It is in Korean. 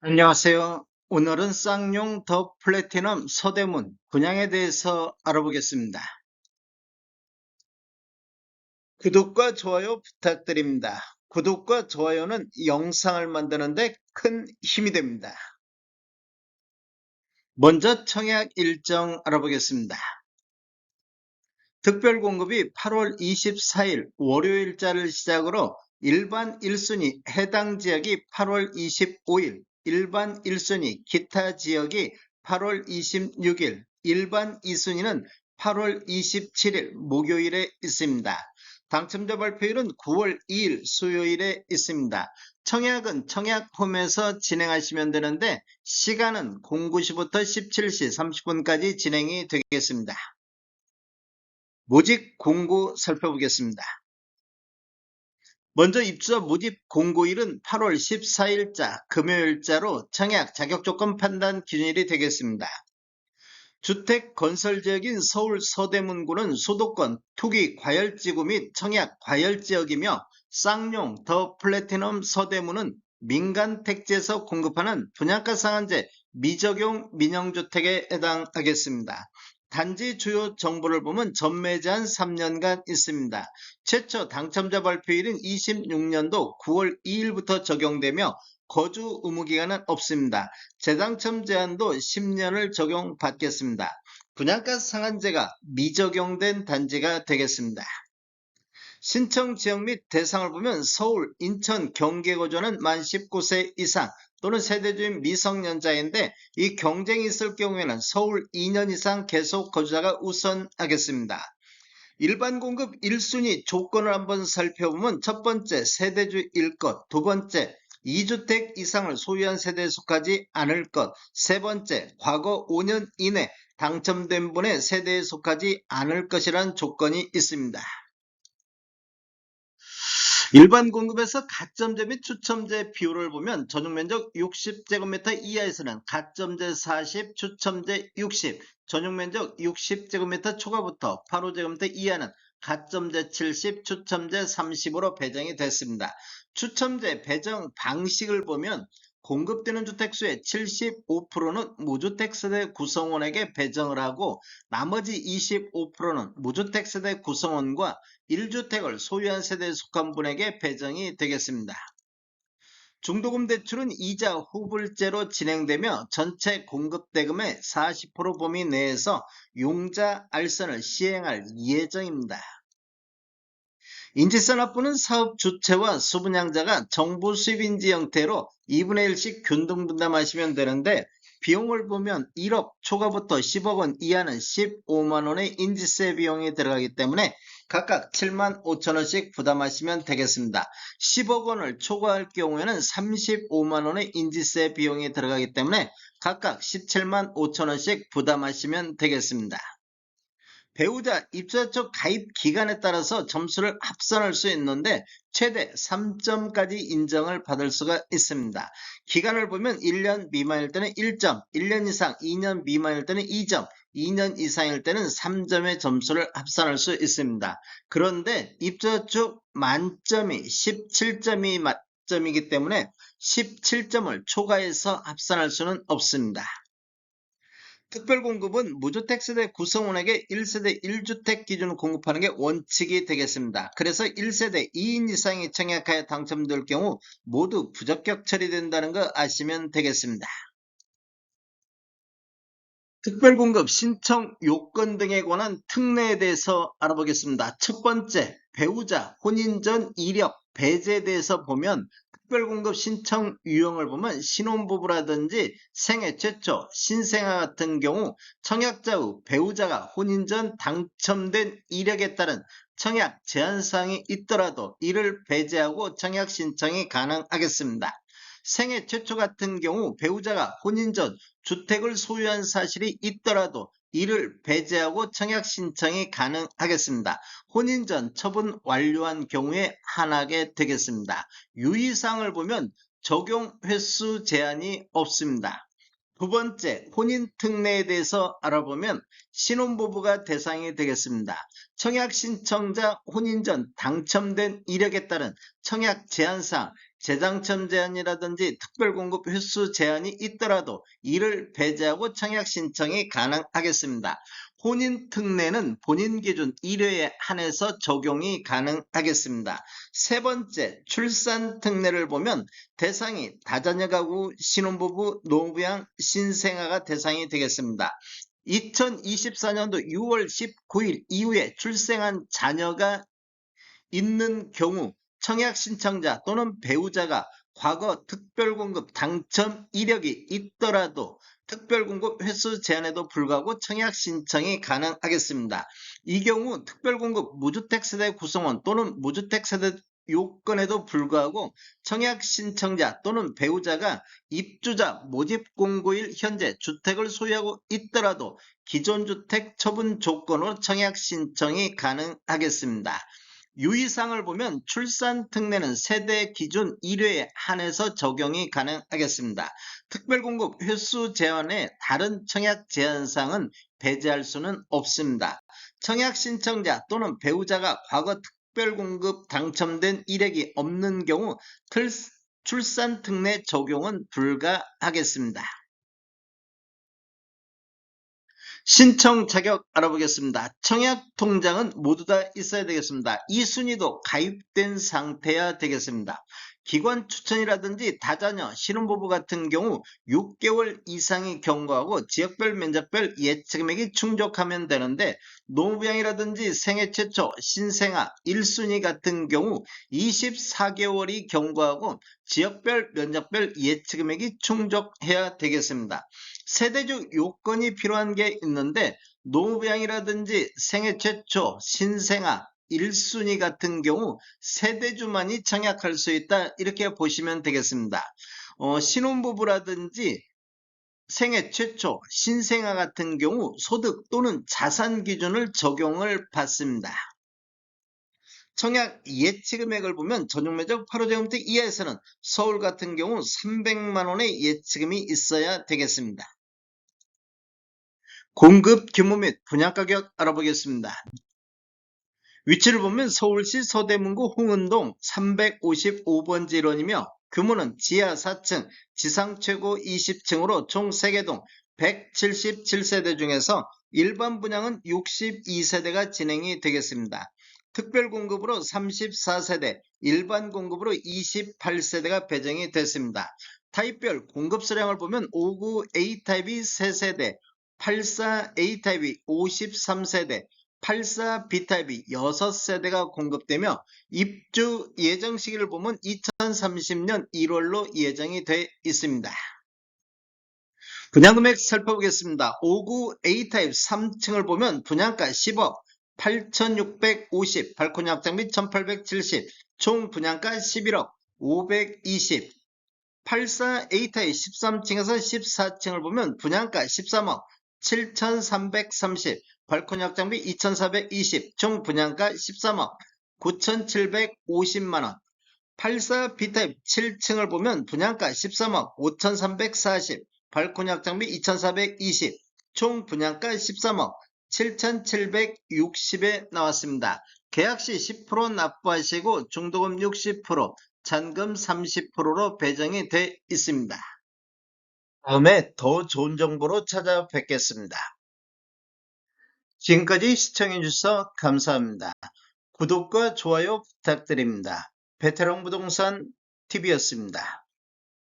안녕하세요. 오늘은 쌍용 더 플래티넘 서대문 분양에 대해서 알아보겠습니다. 구독과 좋아요 부탁드립니다. 구독과 좋아요는 영상을 만드는데 큰 힘이 됩니다. 먼저 청약 일정 알아보겠습니다. 특별공급이 8월 24일 월요일자를 시작으로 일반 1순위 해당 지역이 8월 25일, 일반 1순위 기타 지역이 8월 26일, 일반 2순위는 8월 27일 목요일에 있습니다. 당첨자 발표일은 9월 2일 수요일에 있습니다. 청약은 청약홈에서 진행하시면 되는데 시간은 09시부터 17시 30분까지 진행이 되겠습니다. 모집 공고 살펴보겠습니다. 먼저 입주자 모집 공고일은 8월 14일자 금요일자로 청약 자격조건 판단 기준일이 되겠습니다. 주택 건설 지역인 서울 서대문구는 수도권 투기 과열지구 및 청약 과열지역이며 쌍용 더 플래티넘 서대문은 민간 택지에서 공급하는 분양가 상한제 미적용 민영주택에 해당하겠습니다. 단지 주요 정보를 보면 전매 제한 3년간 있습니다. 최초 당첨자 발표일은 26년도 9월 2일부터 적용되며 거주 의무기간은 없습니다. 재당첨 제한도 10년을 적용받겠습니다. 분양가 상한제가 미적용된 단지가 되겠습니다. 신청 지역 및 대상을 보면 서울, 인천, 경기에 거주하는 만 19세 이상 또는 세대주인 미성년자인데 이 경쟁이 있을 경우에는 서울 2년 이상 계속 거주자가 우선하겠습니다. 일반 공급 1순위 조건을 한번 살펴보면 첫 번째 세대주일 것, 두 번째 2주택 이상을 소유한 세대에 속하지 않을 것, 세 번째 과거 5년 이내 당첨된 분의 세대에 속하지 않을 것이라는 조건이 있습니다. 일반 공급에서 가점제 및 추첨제 비율을 보면 전용면적 60제곱미터 이하에서는 가점제 40, 추첨제 60, 전용면적 60제곱미터 초과부터 85제곱미터 이하는 가점제 70, 추첨제 30으로 배정이 됐습니다. 추첨제 배정 방식을 보면 공급되는 주택수의 75%는 무주택 세대 구성원에게 배정을 하고 나머지 25%는 무주택 세대 구성원과 1주택을 소유한 세대에 속한 분에게 배정이 되겠습니다. 중도금 대출은 이자 후불제로 진행되며 전체 공급대금의 40% 범위 내에서 용자 알선을 시행할 예정입니다. 인지산업부는 사업 주체와 수분양자가 정부 수입인지 형태로 2분의 1씩 균등분담하시면 되는데 비용을 보면 1억 초과부터 10억 원 이하는 15만 원의 인지세 비용이 들어가기 때문에 각각 7만 5천 원씩 부담하시면 되겠습니다. 10억 원을 초과할 경우에는 35만 원의 인지세 비용이 들어가기 때문에 각각 17만 5천 원씩 부담하시면 되겠습니다. 배우자 입주자 쪽 가입 기간에 따라서 점수를 합산할 수 있는데 최대 3점까지 인정을 받을 수가 있습니다. 기간을 보면 1년 미만일 때는 1점, 1년 이상 2년 미만일 때는 2점, 2년 이상일 때는 3점의 점수를 합산할 수 있습니다. 그런데 입주자 쪽 만점이 17점이 만점이기 때문에 17점을 초과해서 합산할 수는 없습니다. 특별공급은 무주택 세대 구성원에게 1세대 1주택 기준으로 공급하는 게 원칙이 되겠습니다. 그래서 1세대 2인 이상이 청약하여 당첨될 경우 모두 부적격 처리된다는 거 아시면 되겠습니다. 특별공급 신청 요건 등에 관한 특례에 대해서 알아보겠습니다. 첫 번째, 배우자 혼인 전 이력 배제에 대해서 보면 특별공급 신청 유형을 보면 신혼부부라든지 생애 최초, 신생아 같은 경우 청약자 후 배우자가 혼인 전 당첨된 이력에 따른 청약 제한사항이 있더라도 이를 배제하고 청약 신청이 가능하겠습니다. 생애 최초 같은 경우 배우자가 혼인 전 주택을 소유한 사실이 있더라도 이를 배제하고 청약 신청이 가능하겠습니다. 혼인 전 처분 완료한 경우에 한하게 되겠습니다. 유의사항을 보면 적용 횟수 제한이 없습니다. 두 번째, 혼인 특례에 대해서 알아보면 신혼부부가 대상이 되겠습니다. 청약 신청자 혼인 전 당첨된 이력에 따른 청약 제한사항 재당첨 제한이라든지 특별공급 횟수 제한이 있더라도 이를 배제하고 청약 신청이 가능하겠습니다. 혼인특례는 본인 기준 1회에 한해서 적용이 가능하겠습니다. 세 번째, 출산특례를 보면 대상이 다자녀 가구, 신혼부부, 노부양, 신생아가 대상이 되겠습니다. 2024년도 6월 19일 이후에 출생한 자녀가 있는 경우 청약 신청자 또는 배우자가 과거 특별공급 당첨 이력이 있더라도 특별공급 횟수 제한에도 불구하고 청약 신청이 가능하겠습니다. 이 경우 특별공급 무주택세대 구성원 또는 무주택세대 요건에도 불구하고 청약 신청자 또는 배우자가 입주자 모집 공고일 현재 주택을 소유하고 있더라도 기존 주택 처분 조건으로 청약 신청이 가능하겠습니다. 유의사항을 보면 출산특례는 세대 기준 1회에 한해서 적용이 가능하겠습니다. 특별공급 횟수 제한에 다른 청약 제한사항은 배제할 수는 없습니다. 청약 신청자 또는 배우자가 과거 특별공급 당첨된 이력이 없는 경우 출산특례 적용은 불가하겠습니다. 신청 자격 알아보겠습니다. 청약 통장은 모두 다 있어야 되겠습니다. 이 순위도 가입된 상태여야 되겠습니다. 기관 추천이라든지 다자녀, 신혼부부 같은 경우 6개월 이상이 경과하고 지역별 면적별 예치금액이 충족하면 되는데 노부양이라든지 생애 최초, 신생아, 1순위 같은 경우 24개월이 경과하고 지역별 면적별 예치금액이 충족해야 되겠습니다. 세대적 요건이 필요한 게 있는데 노부양이라든지 생애 최초, 신생아, 1순위 같은 경우 세대주만이 청약할 수 있다 이렇게 보시면 되겠습니다. 신혼부부라든지 생애 최초, 신생아 같은 경우 소득 또는 자산 기준을 적용을 받습니다. 청약 예치금액을 보면 전용면적 8호제곱미터 이하에서는 서울 같은 경우 300만원의 예치금이 있어야 되겠습니다. 공급 규모 및 분양가격 알아보겠습니다. 위치를 보면 서울시 서대문구 홍은동 355번지 1원이며 규모는 지하 4층, 지상 최고 20층으로 총 3개 동 177세대 중에서 일반 분양은 62세대가 진행이 되겠습니다. 특별공급으로 34세대, 일반 공급으로 28세대가 배정이 됐습니다. 타입별 공급 수량을 보면 59 A타입이 3세대, 84 A타입이 53세대, 84 B타입이 6세대가 공급되며 입주 예정 시기를 보면 2030년 1월로 예정이 돼 있습니다. 분양금액 살펴보겠습니다. 59 A타입 3층을 보면 분양가 10억 8,650, 발코니 확장 및 1,870, 총 분양가 11억 520. 84 A타입 13층에서 14층을 보면 분양가 13억 7,330, 발코니 확장비 2,420, 총 분양가 13억 9,750만원. 84 B타입 7층을 보면 분양가 13억 5,340, 발코니 확장비 2,420, 총 분양가 13억 7,760에 나왔습니다. 계약시 10% 납부하시고 중도금 60%, 잔금 30%로 배정이 돼 있습니다. 다음에 더 좋은 정보로 찾아뵙겠습니다. 지금까지 시청해주셔서 감사합니다. 구독과 좋아요 부탁드립니다. 베테랑 부동산 TV였습니다.